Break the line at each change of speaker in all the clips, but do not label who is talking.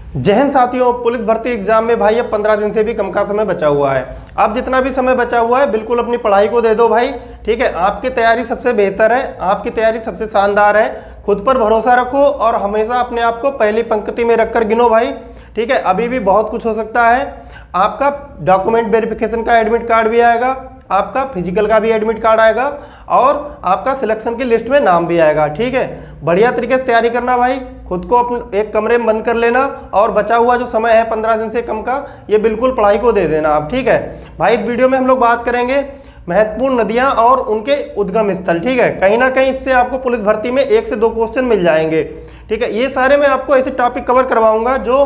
जय हिंद साथियों, पुलिस भर्ती एग्जाम में भाई अब 15 दिन से भी कम का समय बचा हुआ है। अब जितना भी समय बचा हुआ है बिल्कुल अपनी पढ़ाई को दे दो भाई। ठीक है, आपकी तैयारी सबसे बेहतर है, आपकी तैयारी सबसे शानदार है। खुद पर भरोसा रखो और हमेशा अपने आप को पहली पंक्ति में रखकर गिनो भाई। ठीक है, अभी भी बहुत कुछ हो सकता है। आपका डॉक्यूमेंट वेरिफिकेशन का एडमिट कार्ड भी आएगा, आपका फिजिकल का भी एडमिट कार्ड आएगा और आपका सिलेक्शन की लिस्ट में नाम भी आएगा। ठीक है, बढ़िया तरीके से तैयारी करना भाई। खुद को अपने एक कमरे में बंद कर लेना और बचा हुआ जो समय है 15 दिन से कम का, ये बिल्कुल पढ़ाई को दे देना आप। ठीक है भाई, इस वीडियो में हम लोग बात करेंगे महत्वपूर्ण नदियां और उनके उद्गम स्थल। ठीक है, कहीं ना कहीं इससे आपको पुलिस भर्ती में 1 से 2 क्वेश्चन मिल जाएंगे। ठीक है, ये सारे मैं आपको ऐसे टॉपिक कवर करवाऊंगा जो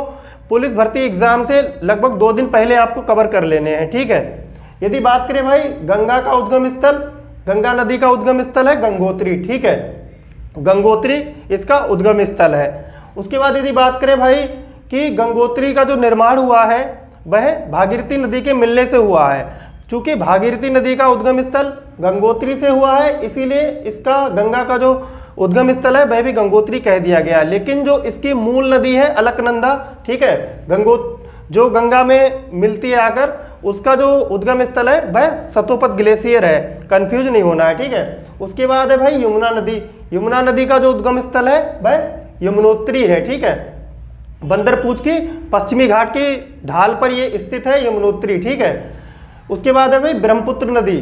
पुलिस भर्ती एग्जाम से लगभग 2 दिन पहले आपको कवर कर लेने हैं। ठीक है, यदि बात करें भाई गंगा का उद्गम स्थल, गंगा नदी का उद्गम स्थल है गंगोत्री। ठीक है, गंगोत्री इसका उद्गम स्थल है। उसके बाद यदि बात करें भाई कि गंगोत्री का जो निर्माण हुआ है वह भागीरथी नदी के मिलने से हुआ है। चूंकि भागीरथी नदी का उद्गम स्थल गंगोत्री से हुआ है, इसीलिए इसका गंगा का जो उद्गम स्थल है वह भी गंगोत्री कह दिया गया। लेकिन जो इसकी मूल नदी है अलकनंदा, ठीक है, जो गंगा में मिलती है आकर, उसका जो उद्गम स्थल है वह सतोपत ग्लेशियर है, कंफ्यूज नहीं होना है। ठीक है, उसके बाद है भाई यमुना नदी। यमुना नदी का जो उद्गम स्थल है वह यमुनोत्री है। ठीक है, बंदरपूछ की पश्चिमी घाट की ढाल पर यह स्थित है यमुनोत्री। ठीक है, उसके बाद है भाई ब्रह्मपुत्र नदी।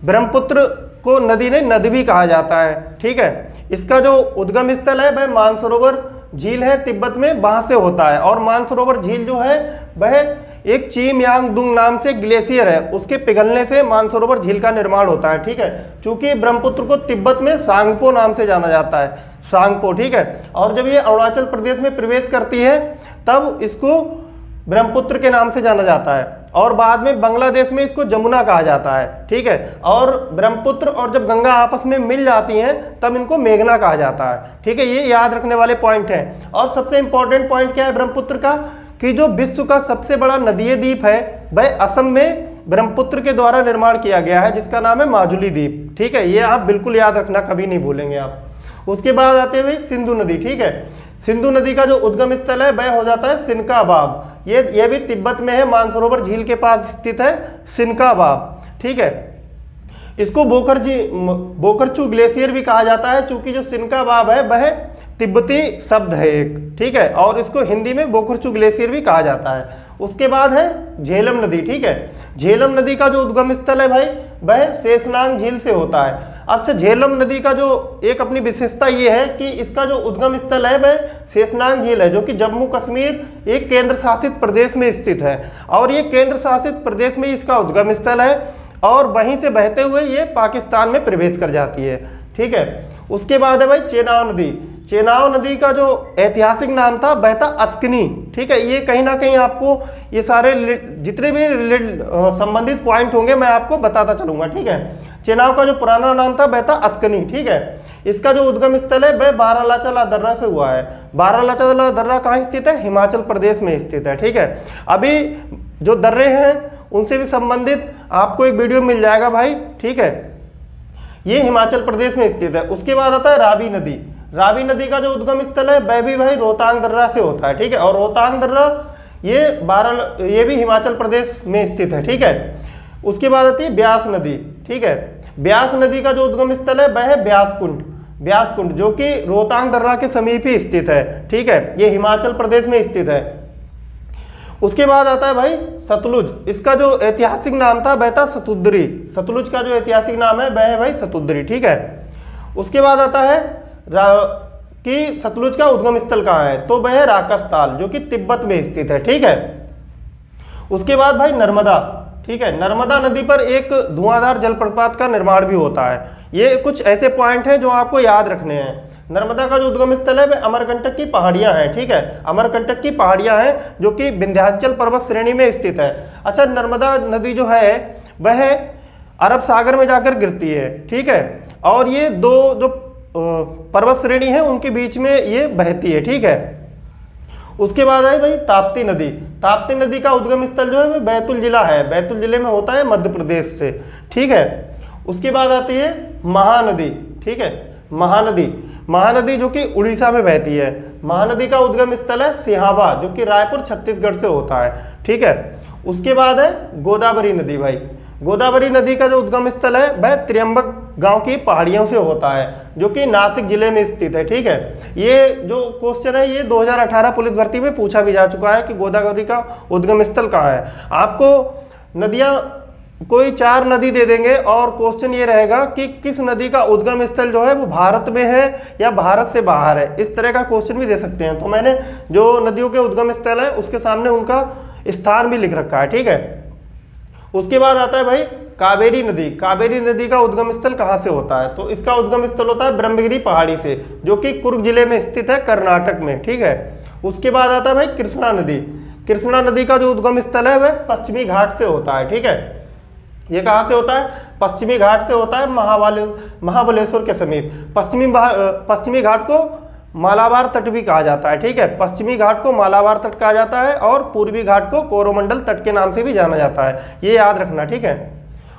ब्रह्मपुत्र को नदी ने नदी भी कहा जाता है। ठीक है, इसका जो उद्गम स्थल है वह मानसरोवर झील है तिब्बत में, वहां से होता है। और मानसरोवर झील जो है वह एक चीमयांगदुंग नाम से ग्लेशियर है, उसके पिघलने से मानसरोवर झील का निर्माण होता है। ठीक है, चूंकि ब्रह्मपुत्र को तिब्बत में सांगपो नाम से जाना जाता है, सांगपो। ठीक है, और जब ये अरुणाचल प्रदेश में प्रवेश करती है तब इसको ब्रह्मपुत्र के नाम से जाना जाता है और बाद में बांग्लादेश में इसको जमुना कहा जाता है। ठीक है, और ब्रह्मपुत्र और जब गंगा आपस में मिल जाती हैं तब इनको मेघना कहा जाता है। ठीक है, ये याद रखने वाले पॉइंट हैं। और सबसे इंपॉर्टेंट पॉइंट क्या है ब्रह्मपुत्र का, कि जो विश्व का सबसे बड़ा नदीय द्वीप है वह असम में ब्रह्मपुत्र के द्वारा निर्माण किया गया है, जिसका नाम है माजुली द्वीप। ठीक है, ये आप बिल्कुल याद रखना, कभी नहीं भूलेंगे आप। उसके बाद आते हुए सिंधु नदी। ठीक है, सिंधु नदी का जो उद्गम स्थल है वह हो जाता है सिनकाबाब। ये भी तिब्बत में है, मानसरोवर झील के पास स्थित है सिनकाबाब। ठीक है, इसको बोकरचू ग्लेशियर भी कहा जाता है, चूंकि जो सिनकाबाब है वह तिब्बती शब्द है एक। ठीक है, और इसको हिंदी में बोकरचू ग्लेशियर भी कहा जाता है। उसके बाद है झेलम नदी। ठीक है, झेलम नदी का जो उद्गम स्थल है भाई वह शेषनाग झील से होता है। अच्छा, झेलम नदी का जो एक अपनी विशेषता ये है कि इसका जो उद्गम स्थल है वह शेषनाग झील है, जो कि जम्मू कश्मीर एक केंद्र शासित प्रदेश में स्थित है। और ये केंद्र शासित प्रदेश में इसका उद्गम स्थल है और वहीं से बहते हुए ये पाकिस्तान में प्रवेश कर जाती है। ठीक है, उसके बाद है भाई चेनाब नदी। चेनाब नदी का जो ऐतिहासिक नाम था वह था अस्कनी। ठीक है, ये कहीं ना कहीं आपको ये सारे जितने भी संबंधित पॉइंट होंगे मैं आपको बताता चलूंगा। ठीक है, चेनाब का जो पुराना नाम था वह था अस्कनी। ठीक है, इसका जो उद्गम स्थल है वह बारालाचा दर्रा से हुआ है। बारालाचा दर्रा कहाँ स्थित है? हिमाचल प्रदेश में स्थित है। ठीक है, अभी जो दर्रे हैं उनसे भी संबंधित आपको एक वीडियो मिल जाएगा भाई। ठीक है, ये हिमाचल प्रदेश में स्थित है। उसके बाद आता है रावी नदी। रावी नदी का जो उद्गम स्थल है वह भी भाई रोहतांग दर्रा से होता है। ठीक है, और रोहतांग दर्रा ये भी हिमाचल प्रदेश में स्थित है। ठीक है, उसके बाद आती है ब्यास नदी। ठीक है, ब्यास नदी का जो उद्गम स्थल है वह है ब्यासकुंड। ब्यासकुंड जो कि रोहतांग दर्रा के समीप ही स्थित है। ठीक है, ये हिमाचल प्रदेश में स्थित है। उसके बाद आता है भाई सतलुज। इसका जो ऐतिहासिक नाम था वह था सतुद्री। सतलुज का जो ऐतिहासिक नाम है वह है भाई सतुद्री। ठीक है, उसके बाद आता है कि सतलुज का उद्गम स्थल कहाँ है, तो वह है राकसताल, जो कि तिब्बत में स्थित है। ठीक है, उसके बाद भाई नर्मदा। ठीक है, नर्मदा नदी पर एक धुआंधार जलप्रपात का निर्माण भी होता है। ये कुछ ऐसे पॉइंट हैं जो आपको याद रखने हैं। नर्मदा का जो उद्गम स्थल है वह अमरकंटक की पहाड़ियां हैं। ठीक है, अमरकंटक की पहाड़ियां हैं जो कि विंध्याचल पर्वत श्रेणी में स्थित है। अच्छा, नर्मदा नदी जो है वह अरब सागर में जाकर गिरती है। ठीक है, और ये दो जो पर्वत श्रेणी है उनके बीच में ये बहती है। ठीक है, उसके बाद है भाई ताप्ती नदी। ताप्ती नदी का उद्गम स्थल जो है वह बैतूल जिला है, बैतूल जिले में होता है मध्य प्रदेश से। ठीक है, उसके बाद आती है महानदी। ठीक है, महानदी, महानदी जो कि उड़ीसा में बहती है। महानदी का उद्गम स्थल है सिहावा, जो कि रायपुर छत्तीसगढ़ से होता है, ठीक है। उसके बाद है गोदावरी नदी भाई। गोदावरी नदी का जो उद्गम स्थल है वह त्र्यंबक गांव की पहाड़ियों से होता है, जो कि नासिक जिले में स्थित है, ठीक है। ये जो क्वेश्चन है ये 2018 पुलिस भर्ती में पूछा भी जा चुका है कि गोदावरी का उद्गम स्थल कहाँ है। आपको नदियां कोई 4 नदी दे देंगे और क्वेश्चन ये रहेगा कि किस नदी का उद्गम स्थल जो है वो भारत में है या भारत से बाहर है, इस तरह का क्वेश्चन भी दे सकते हैं। तो मैंने जो नदियों के उद्गम स्थल है उसके सामने उनका स्थान भी लिख रखा है, ठीक है। उसके बाद आता है भाई कावेरी नदी। कावेरी नदी का उद्गम स्थल कहाँ से होता है? तो इसका उद्गम स्थल होता है ब्रह्मगिरी पहाड़ी से, जो कि कुर्ग जिले में स्थित है, कर्नाटक में, ठीक है। उसके बाद आता है भाई कृष्णा नदी। कृष्णा नदी का जो उद्गम स्थल है वह पश्चिमी घाट से होता है, ठीक है। ये कहाँ से होता है? पश्चिमी घाट से होता है, महाबलेश्वर के समीप। पश्चिमी घाट को मालाबार तट भी कहा जाता है, ठीक है। पश्चिमी घाट को मालाबार तट कहा जाता है और पूर्वी घाट को कोरोमंडल तट के नाम से भी जाना जाता है, ये याद रखना, ठीक है।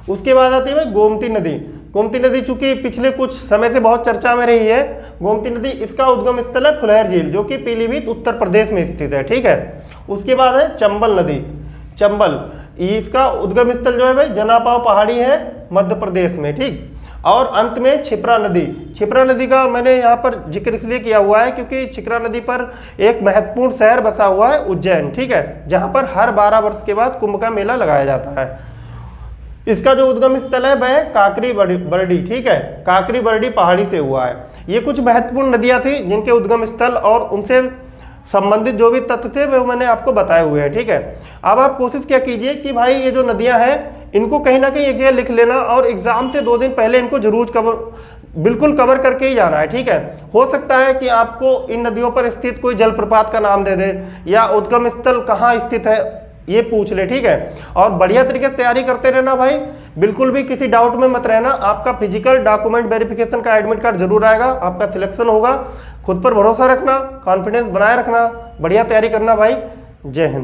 उसके बाद आती है भाई गोमती नदी। गोमती नदी चूंकि पिछले कुछ समय से बहुत चर्चा में रही है, गोमती नदी, इसका उद्गम स्थल है फुलहर झील, जो कि पीलीभीत उत्तर प्रदेश में स्थित है, ठीक है। उसके बाद है चंबल नदी। चंबल, इसका उद्गम स्थल जो है भाई जनापाव पहाड़ी है, मध्य प्रदेश में, ठीक। और अंत में क्षिप्रा नदी। क्षिप्रा नदी का मैंने यहाँ पर जिक्र इसलिए किया हुआ है क्योंकि क्षिप्रा नदी पर एक महत्वपूर्ण शहर बसा हुआ है, उज्जैन, ठीक है, जहाँ पर हर 12 वर्ष के बाद कुंभ का मेला लगाया जाता है। इसका जो उद्गम स्थल है वह काकरी बरडी, ठीक है, काकरी बरडी पहाड़ी से हुआ है। ये कुछ महत्वपूर्ण नदियाँ थी जिनके उद्गम स्थल और उनसे संबंधित जो भी तथ्य थे वो मैंने आपको बताए हुए हैं, ठीक है। अब आप कोशिश क्या कीजिए कि भाई ये जो नदियां हैं इनको कहीं ना कहीं एक जगह लिख लेना और एग्जाम से 2 दिन पहले इनको जरूर बिल्कुल कवर करके ही जाना है, ठीक है। हो सकता है कि आपको इन नदियों पर स्थित कोई जलप्रपात का नाम दे दे या उद्गम स्थल कहाँ स्थित है ये पूछ ले, ठीक है। और बढ़िया तरीके से तैयारी करते रहना भाई, बिल्कुल भी किसी डाउट में मत रहना। आपका फिजिकल डॉक्यूमेंट वेरिफिकेशन का एडमिट कार्ड जरूर आएगा, आपका सिलेक्शन होगा। खुद पर भरोसा रखना, कॉन्फिडेंस बनाए रखना, बढ़िया तैयारी करना भाई। जय हिंद।